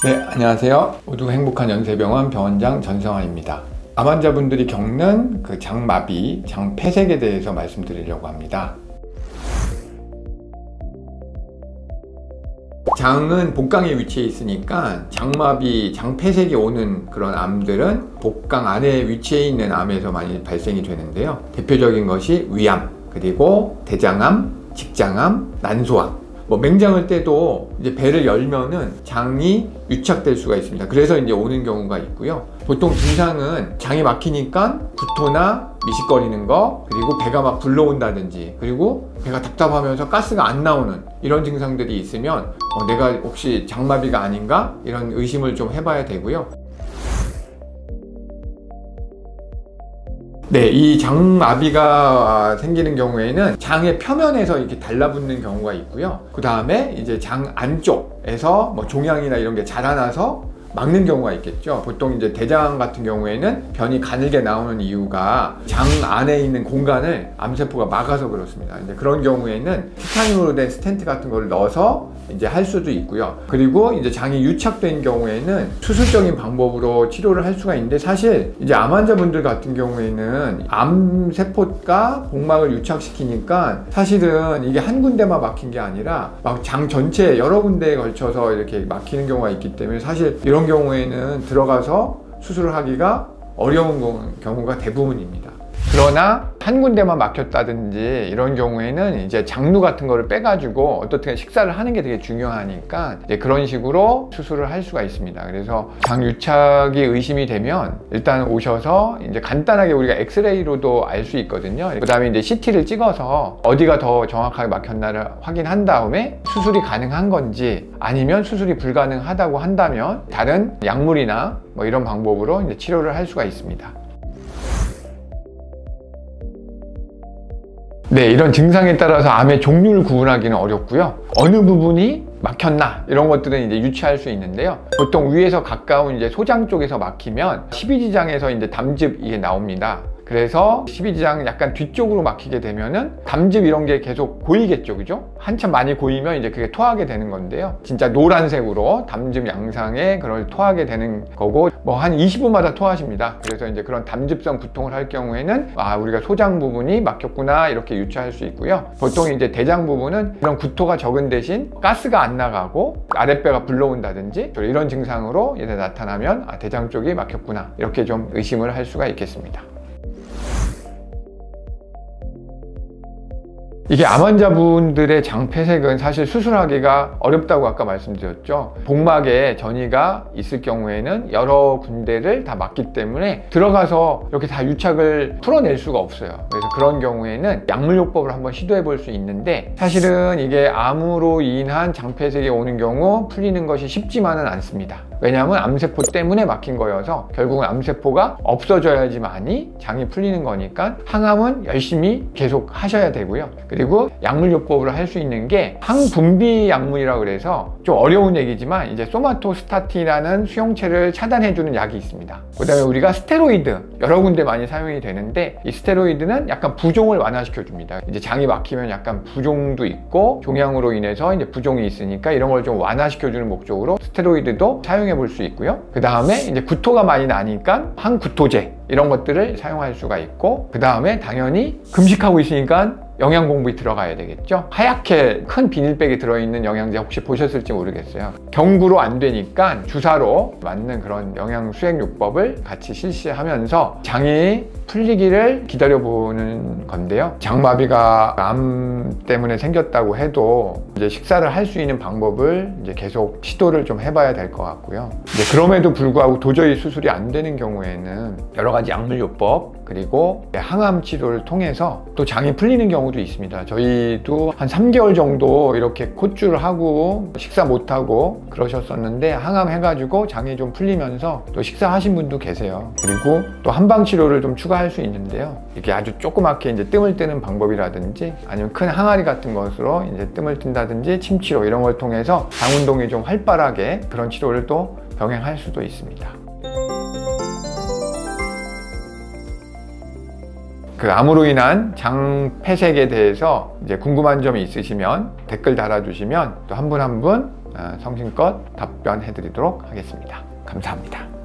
네, 안녕하세요. 모두 행복한 연세병원 병원장 전성환입니다. 암 환자분들이 겪는 장마비, 장폐색에 대해서 말씀드리려고 합니다. 장은 복강에 위치해 있으니까 장마비, 장폐색이 오는 그런 암들은 복강 안에 위치해 있는 암에서 많이 발생이 되는데요. 대표적인 것이 위암, 그리고 대장암, 직장암, 난소암. 맹장을 떼도 이제 배를 열면은 장이 유착될 수가 있습니다. 그래서 이제 오는 경우가 있고요. 보통 증상은 장이 막히니까 구토나 미식거리는 거, 그리고 배가 막 불러온다든지, 그리고 배가 답답하면서 가스가 안 나오는 이런 증상들이 있으면 내가 혹시 장마비가 아닌가? 이런 의심을 좀 해봐야 되고요. 네, 이 장마비가 생기는 경우에는 장의 표면에서 이렇게 달라붙는 경우가 있고요. 그 다음에 이제 장 안쪽에서 종양이나 이런 게 자라나서 막는 경우가 있겠죠. 보통 이제 대장 같은 경우에는 변이 가늘게 나오는 이유가 장 안에 있는 공간을 암세포가 막아서 그렇습니다. 이제 그런 경우에는 티타늄으로 된 스텐트 같은 걸 넣어서 이제 할 수도 있고요. 그리고 이제 장이 유착된 경우에는 수술적인 방법으로 치료를 할 수가 있는데, 사실 이제 암 환자분들 같은 경우에는 암세포가 복막을 유착시키니까 사실은 이게 한 군데만 막힌 게 아니라 막 장 전체에 여러 군데에 걸쳐서 이렇게 막히는 경우가 있기 때문에 사실 이런 경우에는 들어가서 수술을 하기가 어려운 경우가 대부분입니다. 그러나 한 군데만 막혔다든지 이런 경우에는 이제 장루 같은 거를 빼가지고 어떻게 식사를 하는 게 되게 중요하니까 이제 그런 식으로 수술을 할 수가 있습니다. 그래서 장 유착이 의심이 되면 일단 오셔서 이제 간단하게 우리가 엑스레이로도 알 수 있거든요. 그 다음에 이제 CT를 찍어서 어디가 더 정확하게 막혔나를 확인한 다음에 수술이 가능한 건지, 아니면 수술이 불가능하다고 한다면 다른 약물이나 이런 방법으로 이제 치료를 할 수가 있습니다. 네, 이런 증상에 따라서 암의 종류를 구분하기는 어렵고요. 어느 부분이 막혔나 이런 것들은 이제 유추할 수 있는데요. 보통 위에서 가까운 이제 소장 쪽에서 막히면 12지장에서 이제 담즙 이게 나옵니다. 그래서 12지장 약간 뒤쪽으로 막히게 되면은 담즙 이런 게 계속 고이겠죠, 그죠? 한참 많이 고이면 이제 그게 토하게 되는 건데요. 진짜 노란색으로 담즙 양상의 그걸 토하게 되는 거고, 한 20분마다 토하십니다. 그래서 이제 그런 담즙성 부통을 할 경우에는 우리가 소장 부분이 막혔구나 이렇게 유추할 수 있고요. 보통 이제 대장 부분은 그런 구토가 적은 대신 가스가 안 나가고 아랫배가 불러온다든지 이런 증상으로 이제 나타나면 대장 쪽이 막혔구나 이렇게 좀 의심을 할 수가 있겠습니다. 이게 암 환자분들의 장폐색은 사실 수술하기가 어렵다고 아까 말씀드렸죠. 복막에 전이가 있을 경우에는 여러 군데를 다 막기 때문에 들어가서 이렇게 다 유착을 풀어낼 수가 없어요. 그래서 그런 경우에는 약물요법을 한번 시도해 볼 수 있는데, 사실은 이게 암으로 인한 장폐색이 오는 경우 풀리는 것이 쉽지만은 않습니다. 왜냐하면 암세포 때문에 막힌 거여서 결국은 암세포가 없어져야지만이 장이 풀리는 거니까 항암은 열심히 계속 하셔야 되고요. 그리고 약물요법으로 할 수 있는 게 항분비 약물이라고 그래서 좀 어려운 얘기지만 이제 소마토스타틴이라는 수용체를 차단해주는 약이 있습니다. 그 다음에 우리가 스테로이드 여러 군데 많이 사용이 되는데, 이 스테로이드는 약간 부종을 완화시켜 줍니다. 이제 장이 막히면 약간 부종도 있고 종양으로 인해서 이제 부종이 있으니까 이런 걸 좀 완화시켜 주는 목적으로 스테로이드도 사용해 볼 수 있고요. 그 다음에 이제 구토가 많이 나니까 항구토제 이런 것들을 사용할 수가 있고, 그 다음에 당연히 금식하고 있으니까 영양공급이 들어가야 되겠죠. 하얗게 큰 비닐백에 들어있는 영양제 혹시 보셨을지 모르겠어요. 경구로 안 되니까 주사로 맞는 그런 영양 수행요법을 같이 실시하면서 장이 풀리기를 기다려보는 건데요. 장마비가 암 때문에 생겼다고 해도 이제 식사를 할 수 있는 방법을 이제 계속 시도를 좀 해봐야 될 것 같고요. 이제 그럼에도 불구하고 도저히 수술이 안 되는 경우에는 여러 가지 약물요법 그리고 항암 치료를 통해서 또 장이 풀리는 경우도 있습니다. 저희도 한 3개월 정도 이렇게 콧줄을 하고 식사 못하고 그러셨었는데, 항암 해가지고 장이 좀 풀리면서 또 식사하신 분도 계세요. 그리고 또 한방 치료를 좀 추가할 수 있는데요. 이게 아주 조그맣게 이제 뜸을 뜨는 방법이라든지 아니면 큰 항아리 같은 것으로 이제 뜸을 뜬다든지 침치료 이런 걸 통해서 장 운동이 좀 활발하게 그런 치료를 또 병행할 수도 있습니다. 그 암으로 인한 장폐색에 대해서 이제 궁금한 점이 있으시면 댓글 달아주시면 또 한 분 한 분 성심껏 답변해 드리도록 하겠습니다. 감사합니다.